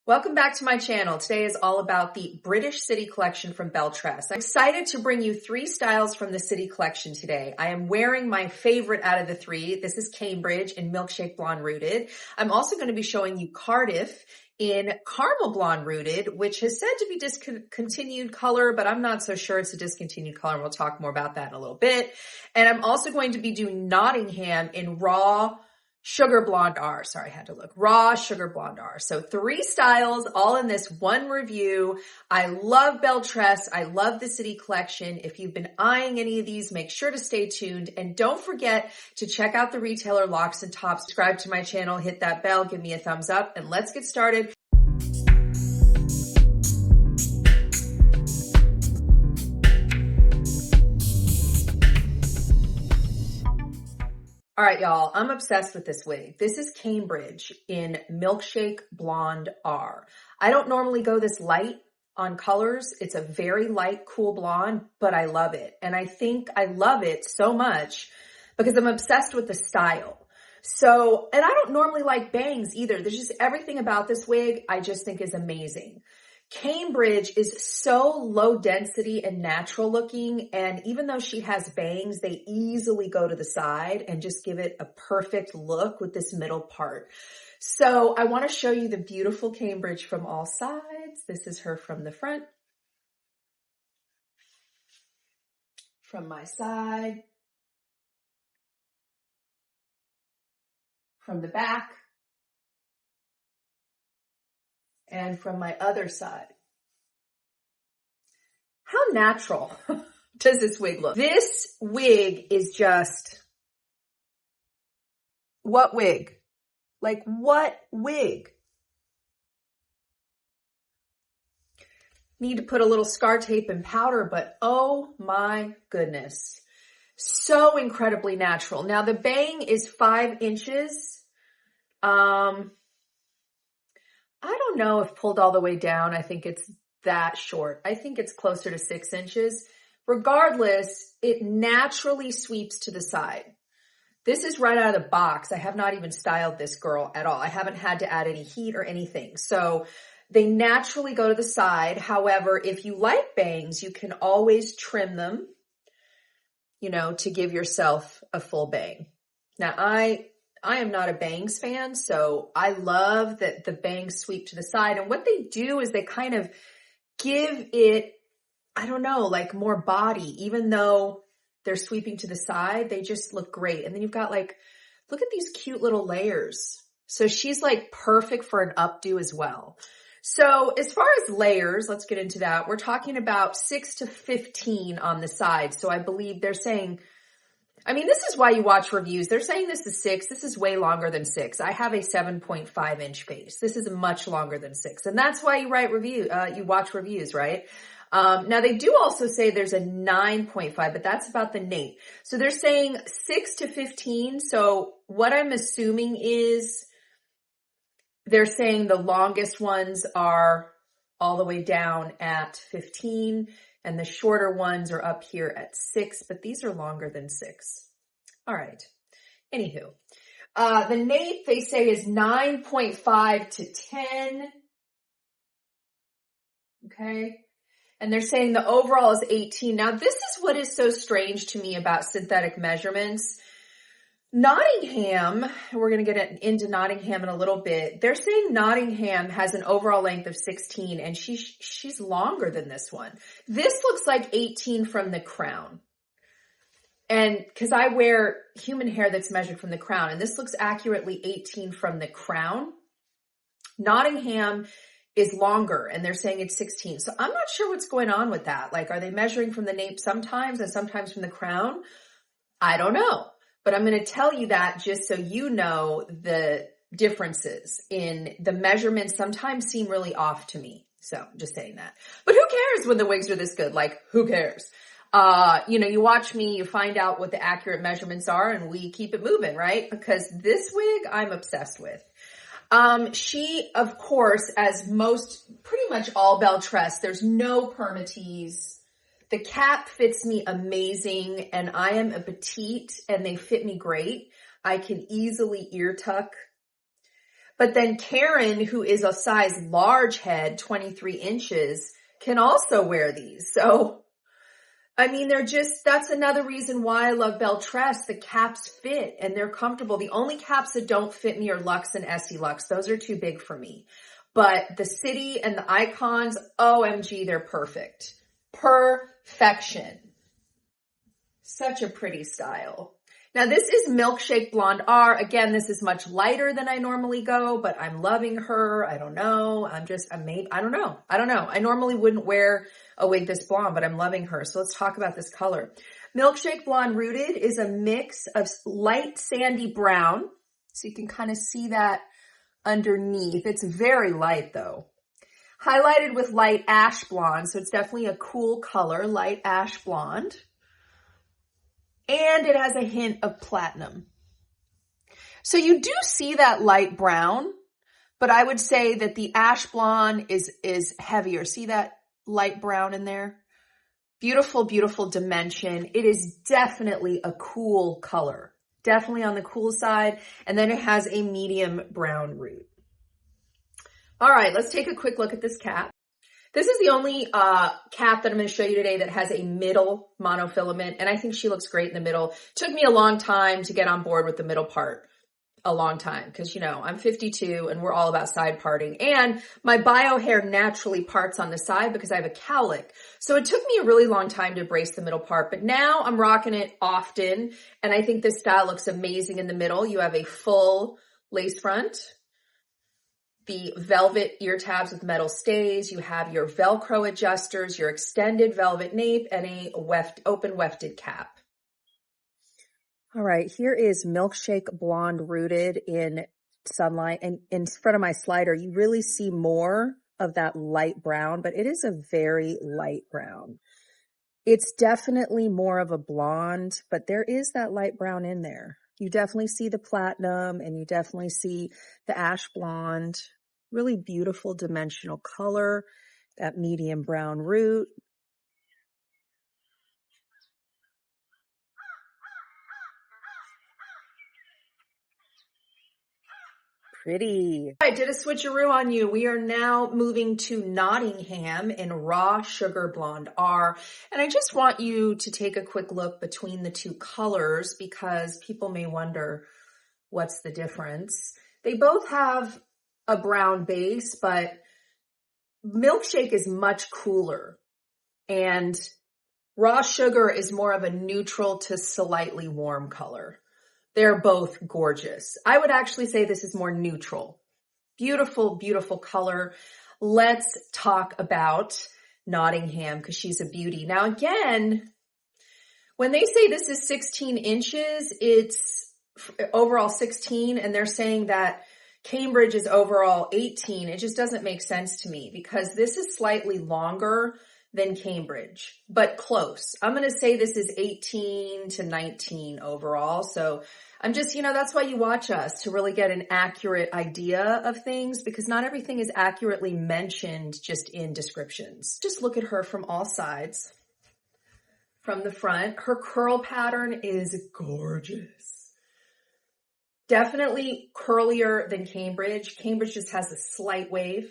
Welcome back to my channel. Today is all about the British City collection from Belle Tress. I'm excited to bring you 3 styles from the City collection today. I am wearing my favorite out of the 3. This is Cambridge in Milkshake Blonde Rooted. I'm also going to be showing you Cardiff in Caramel Blonde Rooted, which is said to be discontinued color, but I'm not so sure it's a discontinued color. We'll talk more about that in a little bit. And I'm also going to be doing Nottingham in Raw Sugar Blonde R. Sorry, I had to look. Raw Sugar Blonde R. So 3 styles all in this one review. I love Belle Tress. I love the City collection. If you've been eyeing any of these, make sure to stay tuned. And don't forget to check out the retailer locks and tops. Subscribe to my channel, hit that bell, give me a thumbs up, and let's get started. All right, y'all, I'm obsessed with this wig. This is Cambridge in Milkshake Blonde R. I don't normally go this light on colors. It's a very light, cool blonde, but I love it. And I think I love it so much because I'm obsessed with the style. So, and I don't normally like bangs either. There's just everything about this wig I just think is amazing. Cambridge is so low density and natural looking, and even though she has bangs, they easily go to the side and just give it a perfect look with this middle part. So I want to show you the beautiful Cambridge from all sides. This is her from the front, from my side, from the back, and from my other side. How natural does this wig look? This wig is just, what wig? Like, what wig? Need to put a little scar tape and powder, but oh my goodness. So incredibly natural. Now the bang is 5 inches. I don't know if pulled all the way down. I think it's that short. I think it's closer to 6 inches. Regardless, it naturally sweeps to the side. This is right out of the box. I have not even styled this girl at all. I haven't had to add any heat or anything. So they naturally go to the side. However, if you like bangs, you can always trim them, you know, to give yourself a full bang. Now, I am not a bangs fan, so I love that the bangs sweep to the side. And what they do is they kind of give it, I don't know, like more body. Even though they're sweeping to the side, they just look great. And then you've got like, look at these cute little layers. So she's like perfect for an updo as well. So as far as layers, let's get into that. We're talking about 6 to 15 on the side. So I believe they're saying, I mean, this is why you watch reviews. They're saying this is 6. This is way longer than 6. I have a 7.5 inch face. This is much longer than 6. And that's why you you watch reviews, right? Now they do also say there's a 9.5, but that's about the nape. So they're saying 6 to 15. So what I'm assuming is they're saying the longest ones are all the way down at 15. And the shorter ones are up here at 6, but these are longer than 6. All right. Anywho, the nape they say is 9.5 to 10. Okay. And they're saying the overall is 18. Now, this is what is so strange to me about synthetic measurements. Nottingham, we're going to get into Nottingham in a little bit. They're saying Nottingham has an overall length of 16 and she's longer than this one. This looks like 18 from the crown. And because I wear human hair that's measured from the crown, and this looks accurately 18 from the crown. Nottingham is longer and they're saying it's 16. So I'm not sure what's going on with that. Like, are they measuring from the nape sometimes and sometimes from the crown? I don't know. But I'm going to tell you that just so you know the differences in the measurements sometimes seem really off to me. So I'm just saying that. But who cares when the wigs are this good? Like, who cares? You know, you watch me, you find out what the accurate measurements are, and we keep it moving, right? Because this wig I'm obsessed with. She, of course, as pretty much all Belle Tress, there's no permatease. The cap fits me amazing, and I am a petite and they fit me great. I can easily ear tuck. But then Karen, who is a size large head, 23 inches, can also wear these. So, I mean, that's another reason why I love Belle Tress. The caps fit and they're comfortable. The only caps that don't fit me are Luxe and Essie Luxe. Those are too big for me. But the City and the Icons, OMG, they're perfect. Perfection. Such a pretty style. Now this is Milkshake Blonde R. Again, this is much lighter than I normally go, but I'm loving her. I don't know. I don't know. I normally wouldn't wear a wig this blonde, but I'm loving her. So let's talk about this color. Milkshake Blonde Rooted is a mix of light sandy brown. So you can kind of see that underneath. It's very light though. Highlighted with light ash blonde. So it's definitely a cool color, light ash blonde. And it has a hint of platinum. So you do see that light brown, but I would say that the ash blonde is heavier. See that light brown in there? Beautiful, beautiful dimension. It is definitely a cool color. Definitely on the cool side. And then it has a medium brown root. All right, let's take a quick look at this cap. This is the only cap that I'm going to show you today that has a middle monofilament, and I think she looks great in the middle. Took me a long time to get on board with the middle part. A long time, because, you know, I'm 52 and we're all about side parting. And my bio hair naturally parts on the side because I have a cowlick. So it took me a really long time to brace the middle part, but now I'm rocking it often. And I think this style looks amazing in the middle. You have a full lace front, the velvet ear tabs with metal stays. You have your Velcro adjusters, your extended velvet nape, and a open wefted cap. All right, here is Milkshake Blonde Rooted in sunlight. And in front of my slider, you really see more of that light brown, but it is a very light brown. It's definitely more of a blonde, but there is that light brown in there. You definitely see the platinum and you definitely see the ash blonde. Really beautiful dimensional color, that medium brown root. Pretty. I did a switcheroo on you. We are now moving to Nottingham in Raw Sugar Blonde R. And I just want you to take a quick look between the two colors because people may wonder what's the difference. They both have a brown base, but Milkshake is much cooler. And Raw Sugar is more of a neutral to slightly warm color. They're both gorgeous. I would actually say this is more neutral. Beautiful, beautiful color. Let's talk about Nottingham because she's a beauty. Now again, when they say this is 16 inches, it's overall 16 and they're saying that Cambridge is overall 18. It just doesn't make sense to me because this is slightly longer than Cambridge, but close. I'm going to say this is 18 to 19 overall. So I'm just, that's why you watch us, to really get an accurate idea of things because not everything is accurately mentioned just in descriptions. Just look at her from all sides. From the front, her curl pattern is gorgeous. Definitely curlier than Cambridge. Cambridge just has a slight wave.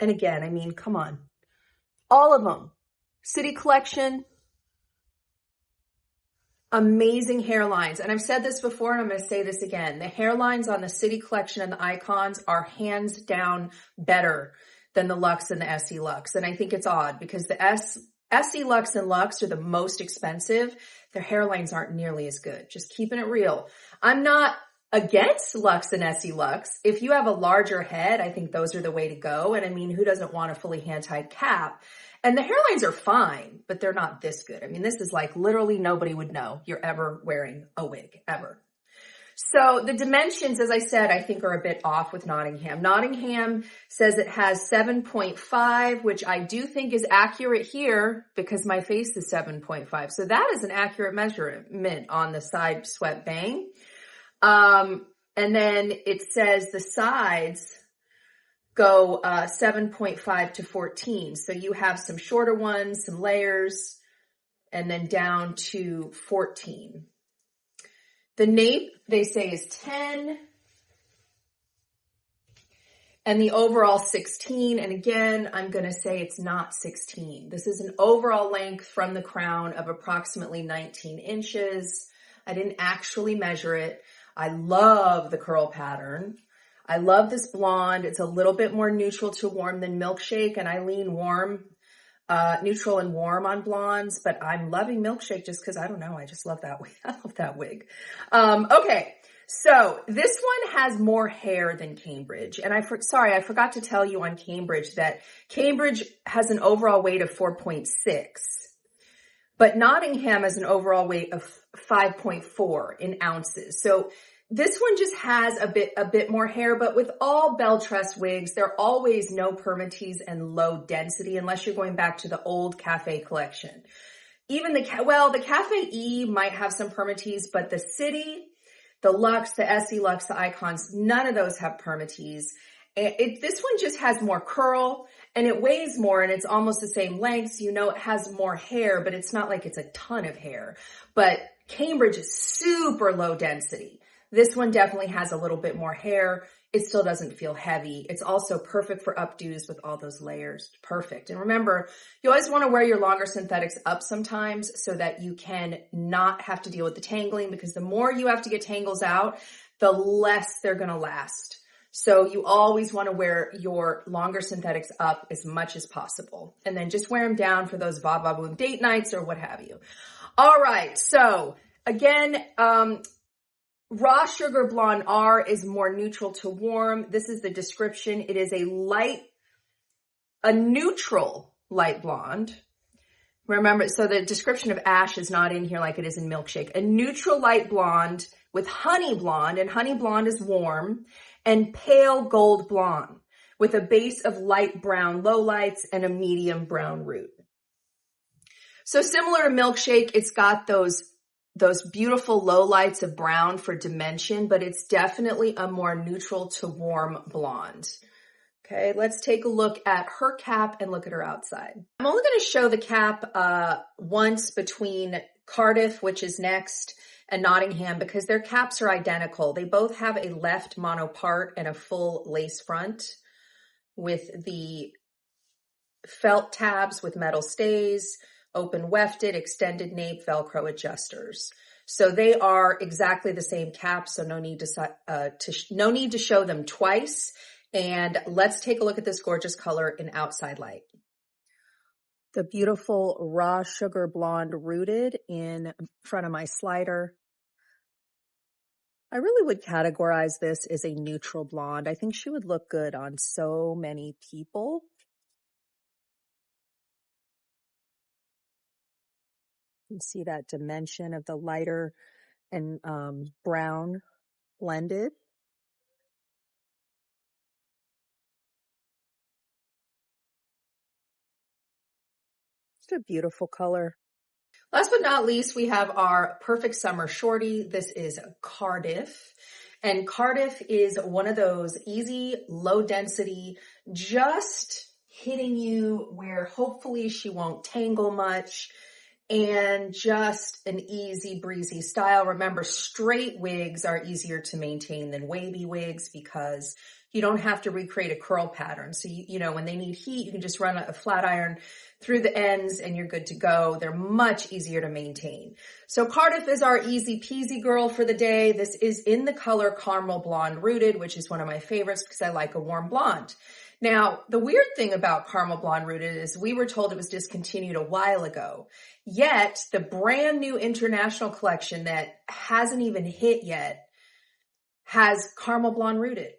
And again, I mean, come on. All of them. City Collection. Amazing hairlines. And I've said this before and I'm going to say this again. The hairlines on the City Collection and the Icons are hands down better than the Luxe and the Essie Luxe. And I think it's odd because the Essie Luxe and Luxe are the most expensive. Their hairlines aren't nearly as good. Just keeping it real. I'm not against Luxe and Essie Luxe. If you have a larger head, I think those are the way to go. And I mean, who doesn't want a fully hand-tied cap? And the hairlines are fine, but they're not this good. I mean, this is like literally nobody would know you're ever wearing a wig, ever. So the dimensions, as I said, I think are a bit off with Nottingham. Nottingham says it has 7.5, which I do think is accurate here because my face is 7.5. So that is an accurate measurement on the side swept bang. And then it says the sides go 7.5 to 14. So you have some shorter ones, some layers, and then down to 14. The nape, they say, is 10. And the overall 16. And again, I'm going to say it's not 16. This is an overall length from the crown of approximately 19 inches. I didn't actually measure it. I love the curl pattern. I love this blonde. It's a little bit more neutral to warm than Milkshake, and I lean warm, neutral and warm on blondes, but I'm loving Milkshake just because, I don't know, I just love that wig. I love that wig. Okay, so this one has more hair than Cambridge, and I forgot to tell you on Cambridge that Cambridge has an overall weight of 4.6, but Nottingham has an overall weight of 5.4 in ounces. So this one just has a bit more hair, but with all Belle Tress wigs, they're always no permatease and low density, unless you're going back to the old Cafe collection. Even the Cafe E might have some permatease, but the City, the Luxe, the SE Luxe, the Icons, none of those have permatease. This one just has more curl, and it weighs more, and it's almost the same length. So you know it has more hair, but it's not like it's a ton of hair. But Cambridge is super low density. This one definitely has a little bit more hair. It still doesn't feel heavy. It's also perfect for updos with all those layers. Perfect. And remember, you always want to wear your longer synthetics up sometimes so that you can not have to deal with the tangling, because the more you have to get tangles out, the less they're going to last. So you always want to wear your longer synthetics up as much as possible. And then just wear them down for those boom date nights or what have you. All right. So again, Raw Sugar Blonde R is more neutral to warm. This is the description. It is a neutral light blonde. Remember, so the description of ash is not in here like it is in Milkshake. A neutral light blonde with honey blonde, and honey blonde is warm, and pale gold blonde with a base of light brown lowlights and a medium brown root. So similar to Milkshake, it's got those beautiful lowlights of brown for dimension, but it's definitely a more neutral to warm blonde. Okay, let's take a look at her cap and look at her outside. I'm only going to show the cap once between Cardiff, which is next, and Nottingham, because their caps are identical. They both have a left mono part and a full lace front with the felt tabs with metal stays, open wefted, extended nape, Velcro adjusters. So they are exactly the same cap, so no need to show them twice. And let's take a look at this gorgeous color in outside light. The beautiful Raw Sugar Blonde rooted in front of my slider. I really would categorize this as a neutral blonde. I think she would look good on so many people. You can see that dimension of the lighter and brown blended. It's a beautiful color. Last but not least, we have our perfect summer shorty. This is Cardiff. And Cardiff is one of those easy, low density, just hitting you where hopefully she won't tangle much, and just an easy breezy style. Remember, straight wigs are easier to maintain than wavy wigs because you don't have to recreate a curl pattern. So, you know, when they need heat, you can just run a flat iron through the ends and you're good to go. They're much easier to maintain. So Cardiff is our easy peasy girl for the day. This is in the color Caramel Blonde Rooted, which is one of my favorites because I like a warm blonde. Now, the weird thing about Caramel Blonde Rooted is we were told it was discontinued a while ago. Yet, the brand new international collection that hasn't even hit yet has Caramel Blonde Rooted.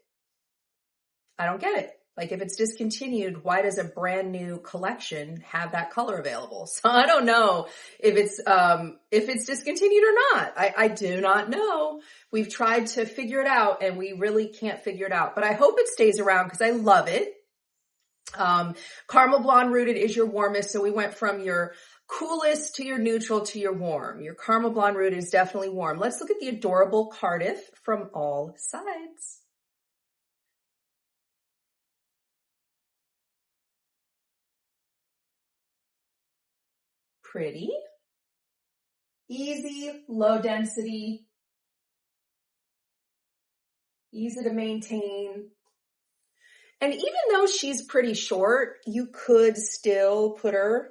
I don't get it. Like, if it's discontinued, why does a brand new collection have that color available? So I don't know if it's discontinued or not. I do not know. We've tried to figure it out and we really can't figure it out, but I hope it stays around because I love it. Caramel Blonde Rooted is your warmest. So we went from your coolest to your neutral to your warm. Your Caramel Blonde Rooted is definitely warm. Let's look at the adorable Cardiff from all sides. Pretty. Easy, low density. Easy to maintain. And even though she's pretty short, you could still put her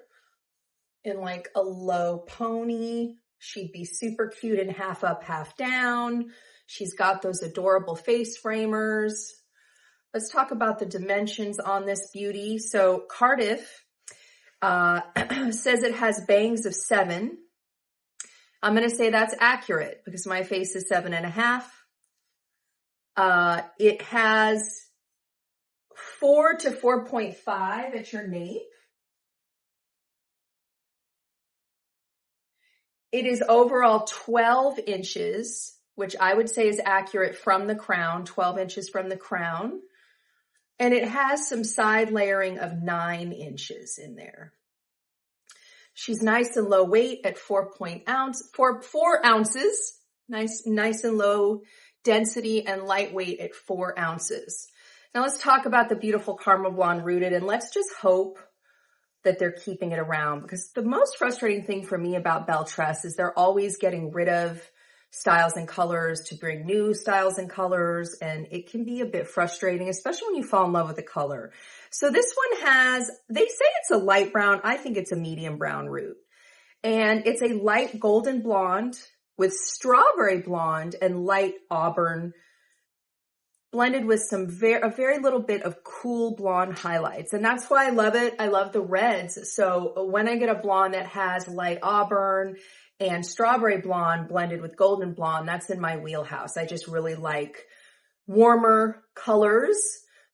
in like a low pony. She'd be super cute and half up, half down. She's got those adorable face framers. Let's talk about the dimensions on this beauty. So Cardiff says it has bangs of 7. I'm going to say that's accurate because my face is 7.5. It has 4 to 4.5 at your nape. It is overall 12 inches, which I would say is accurate from the crown, 12 inches from the crown. And it has some side layering of 9 inches in there. She's nice and low weight at 4 ounces. Nice and low density and lightweight at 4 ounces. Now let's talk about the beautiful Caramel Blonde Rooted, and let's just hope that they're keeping it around, because the most frustrating thing for me about Belle Tress is they're always getting rid of styles and colors to bring new styles and colors, and it can be a bit frustrating, especially when you fall in love with the color. So this one has, they say it's a light brown. I think it's a medium brown root. And it's a light golden blonde with strawberry blonde and light auburn, blended with some a very little bit of cool blonde highlights. And that's why I love it. I love the reds. So when I get a blonde that has light auburn and strawberry blonde blended with golden blonde, that's in my wheelhouse. I just really like warmer colors,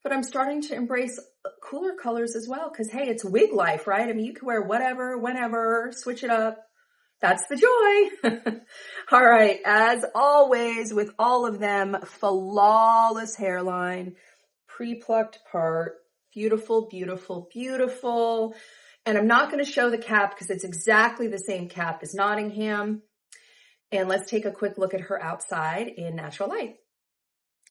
but I'm starting to embrace cooler colors as well, because hey, it's wig life, right? I mean, you can wear whatever, whenever, switch it up. That's the joy. All right, as always with all of them, flawless hairline, pre-plucked part, beautiful, beautiful, beautiful. And I'm not going to show the cap because it's exactly the same cap as Nottingham. And let's take a quick look at her outside in natural light.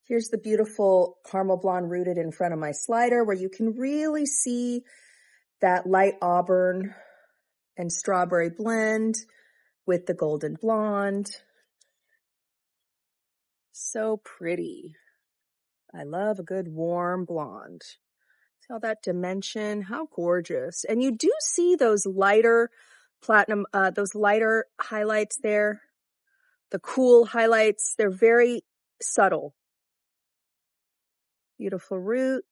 Here's the beautiful Caramel Blonde Rooted in front of my slider, where you can really see that light auburn and strawberry blend with the golden blonde. So pretty. I love a good warm blonde. See all that dimension, how gorgeous. And you do see those lighter platinum, those lighter highlights there, the cool highlights. They're very subtle. Beautiful root.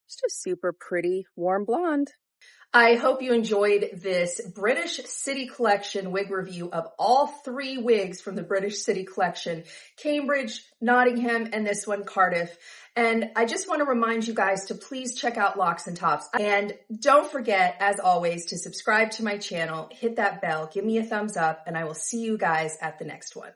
It's just super pretty, warm blonde. I hope you enjoyed this British City Collection wig review of all 3 wigs from the British City Collection, Cambridge, Nottingham, and this one, Cardiff. And I just want to remind you guys to please check out Locks and Tops. And don't forget, as always, to subscribe to my channel, hit that bell, give me a thumbs up, and I will see you guys at the next one.